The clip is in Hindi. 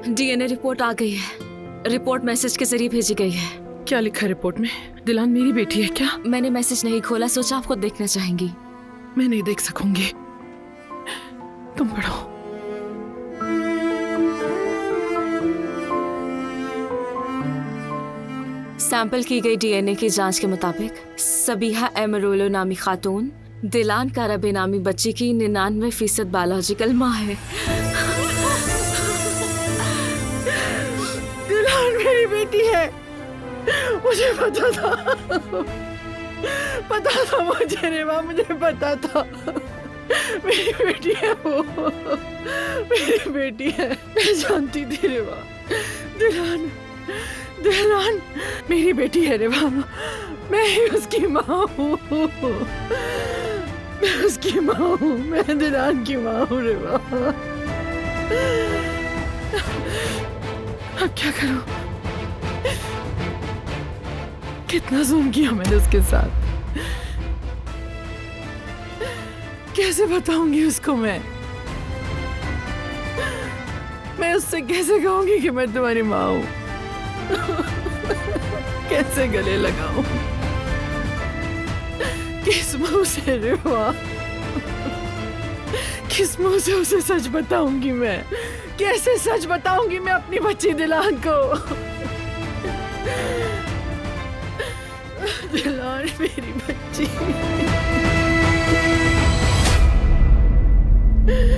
डीएनए रिपोर्ट आ गई है। रिपोर्ट मैसेज के जरिए भेजी गई है। क्या लिखा है रिपोर्ट में? दिलान मेरी बेटी है क्या? मैंने मैसेज नहीं खोला, सोचा आप खुद देखना चाहेंगी। मैं नहीं देख सकूंगी, तुम पढ़ो। सैंपल की गई डीएनए की जांच के मुताबिक सबीहा एमरोलो नामी खातून दिलान काराबे नामी बच्ची की 99% बायोलॉजिकल माँ है। दिलान मेरी बेटी है, मुझे पता था, पता था मुझे रेवा, मुझे पता था। मेरी बेटी है वो, मेरी बेटी है, मैं जानती थी रेवा। दिलान, दिलान मेरी बेटी है रेवा, मैं ही उसकी माँ हूँ, मैं उसकी माँ हूँ, मैं दिलान की माँ हूँ रेवा। अब क्या करूँ? कितना जुल्म किया मैंने उसके साथ, कैसे बताऊंगी उसको मैं उससे कैसे कहूंगी कि मैं तुम्हारी माँ हूँ? कैसे गले लगाऊं? किस मुंह से रेवा, किस मुंह से उसे सच बताऊंगी मैं? कैसे सच बताऊंगी मैं अपनी बच्ची दिलान को? दिलान मेरी बच्ची।